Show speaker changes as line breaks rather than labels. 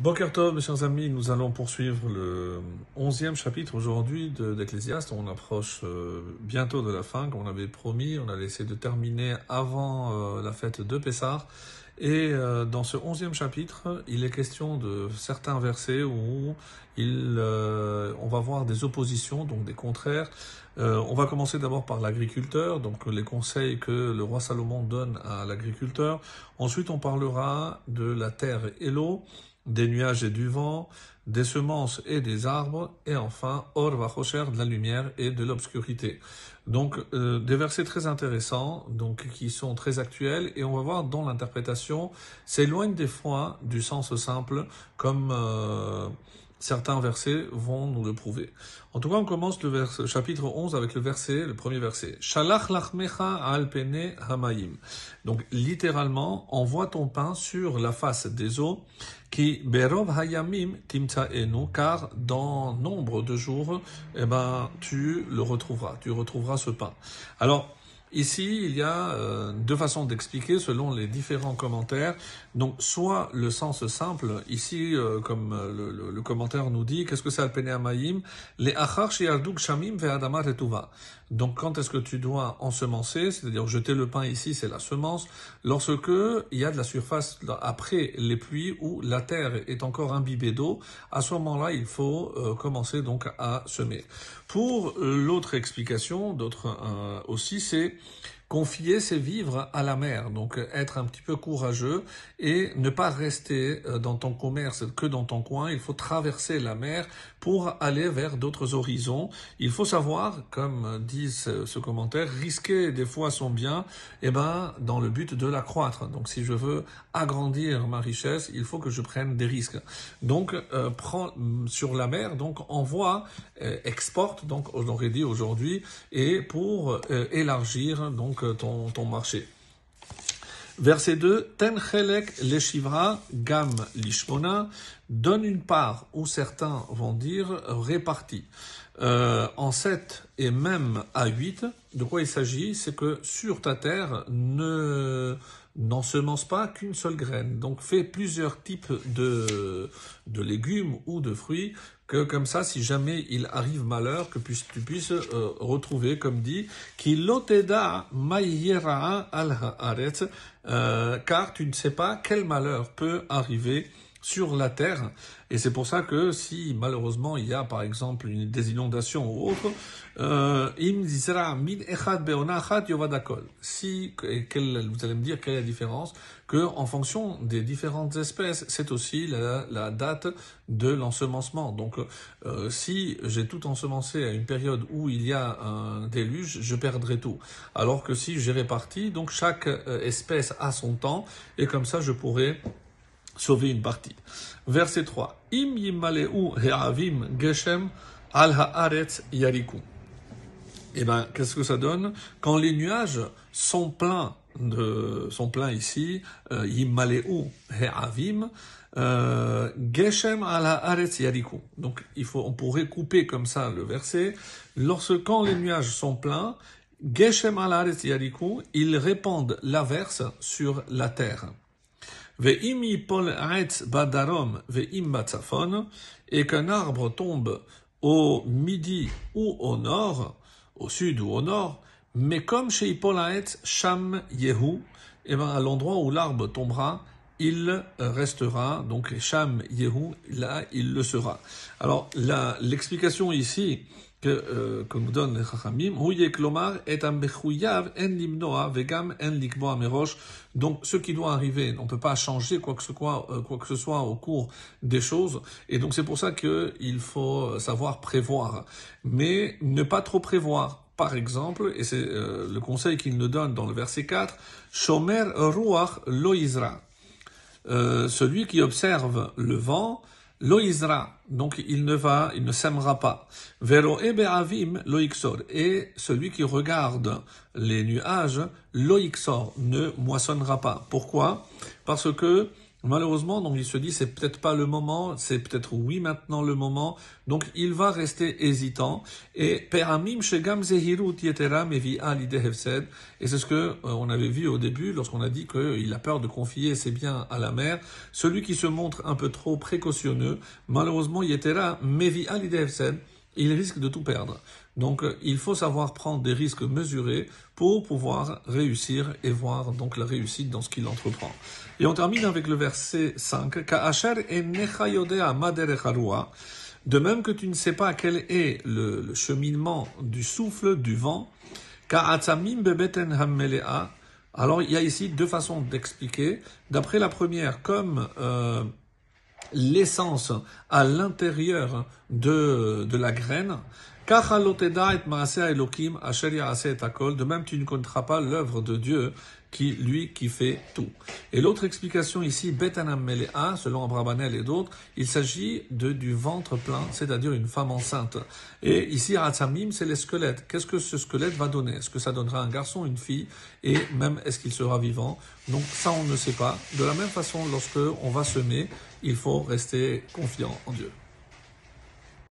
Boker Tov, mes chers amis, nous allons poursuivre le 11e chapitre aujourd'hui d'Ecclésiaste. On approche bientôt de la fin, comme on avait promis. On a essayé de terminer avant la fête de Pessah. Et dans ce 11e chapitre, il est question de certains versets où on va voir des oppositions, donc des contraires. On va commencer d'abord par l'agriculteur, donc les conseils que le roi Salomon donne à l'agriculteur. Ensuite, on parlera de la terre et l'eau, des nuages et du vent, des semences et des arbres, et enfin, Or Vachosher, de la lumière et de l'obscurité. Donc, des versets très intéressants, donc qui sont très actuels, et on va voir dont l'interprétation s'éloigne des fois du sens simple, comme certains versets vont nous le prouver. En tout cas, on commence le chapitre 11 avec le premier verset. Shalach lachmecha al pene hamayim. Donc, littéralement, envoie ton pain sur la face des eaux, qui berov hayamim timta'enu, car dans nombre de jours, tu le retrouveras. Tu retrouveras ce pain. Alors, ici, il y a deux façons d'expliquer selon les différents commentaires. Donc, soit le sens simple, ici, comme le commentaire nous dit, qu'est-ce que c'est Al-Pene Hamayim? Les achar sheyarduk shamim ve'adama retuva. Donc, quand est-ce que tu dois ensemencer, c'est-à-dire jeter le pain ici, c'est la semence, lorsque il y a de la surface après les pluies où la terre est encore imbibée d'eau, à ce moment-là, il faut commencer donc à semer. Pour l'autre explication, d'autres aussi, c'est confier ses vivres à la mer, donc être un petit peu courageux et ne pas rester dans ton commerce que dans ton coin. Il faut traverser la mer pour aller vers d'autres horizons. Il faut savoir, comme dit ce commentaire, risquer des fois son bien, dans le but de l'accroître. Donc si je veux agrandir ma richesse, il faut que je prenne des risques. Donc prends sur la mer, donc envoie, exporte, donc on aurait dit aujourd'hui, et pour élargir donc ton marché. Verset 2, Ten chelek leshivra gam lishmona, donne une part, ou certains vont dire répartie, en 7 et même à 8. De quoi il s'agit? C'est que sur ta terre, n'ensemence pas qu'une seule graine. Donc fais plusieurs types de légumes ou de fruits, que comme ça, si jamais il arrive malheur, que tu puisses retrouver, comme dit, ki loteda mayera al haaretz, car tu ne sais pas quel malheur peut arriver sur la terre. Et c'est pour ça que si malheureusement il y a par exemple des inondations ou autre, si, vous allez me dire quelle est la différence, que en fonction des différentes espèces, c'est aussi la date de l'ensemencement. Donc si j'ai tout ensemencé à une période où il y a un déluge, je perdrai tout. Alors que si j'ai réparti, donc chaque espèce a son temps, et comme ça je pourrai sauver une partie. Verset 3. Im yimaleu he'avim geshem al haaretz yariku. Qu'est-ce que ça donne? Quand les nuages sont pleins ici, yimaleu he'avim, geshem al haaretz yariku. Donc, on pourrait couper comme ça le verset. Quand les nuages sont pleins, geshem al haaretz yariku, ils répandent l'averse sur la terre. Ve'im yipol ha'etz badarom ve'im batzafon, et qu'un arbre tombe au midi ou au nord, au sud ou au nord, mais comme chez yipol ha'etz sham yehu, à l'endroit où l'arbre tombera, il restera, donc sham yehu, là il le sera. Alors l'explication ici que nous donne les Chachamim, donc ce qui doit arriver, on ne peut pas changer quoi que ce soit au cours des choses, et donc c'est pour ça qu'il faut savoir prévoir, mais ne pas trop prévoir. Par exemple, et c'est le conseil qu'il nous donne dans le verset 4, Shomer ruach lo yizra, celui qui observe le vent, lo yizra, donc il ne sèmera pas. Vero be'avim lo iksor, et celui qui regarde les nuages, lo iksor, ne moissonnera pas. Pourquoi? Parce que Malheureusement, donc il se dit c'est peut-être pas le moment, c'est peut-être oui maintenant le moment, donc il va rester hésitant. Et peramim shegam zehirut yetera mevi'a lideh hefsed. Et c'est ce que on avait vu au début lorsqu'on a dit qu'il a peur de confier ses biens à la mère. Celui qui se montre un peu trop précautionneux, malheureusement yetera mevi'a lideh hefsed, il risque de tout perdre. Donc il faut savoir prendre des risques mesurés pour pouvoir réussir et voir donc la réussite dans ce qu'il entreprend. Et on termine avec le verset 5. Ka'asher enecha yodea ma derech harua. De même que tu ne sais pas quel est le cheminement du souffle, du vent. Ka'atzamim bebeten hammelea. Alors il y a ici deux façons d'expliquer. D'après la première, comme l'essence à l'intérieur de la graine. De même, tu ne connaîtras pas l'œuvre de Dieu qui fait tout. Et l'autre explication ici, Betanam Melea, selon Abrabanel et d'autres, il s'agit du ventre plein, c'est-à-dire une femme enceinte. Et ici, Ratzamim, c'est les squelettes. Qu'est-ce que ce squelette va donner? Est-ce que ça donnera un garçon, une fille? Et même, est-ce qu'il sera vivant? Donc ça, on ne sait pas. De la même façon, lorsque on va semer, il faut rester confiant en Dieu.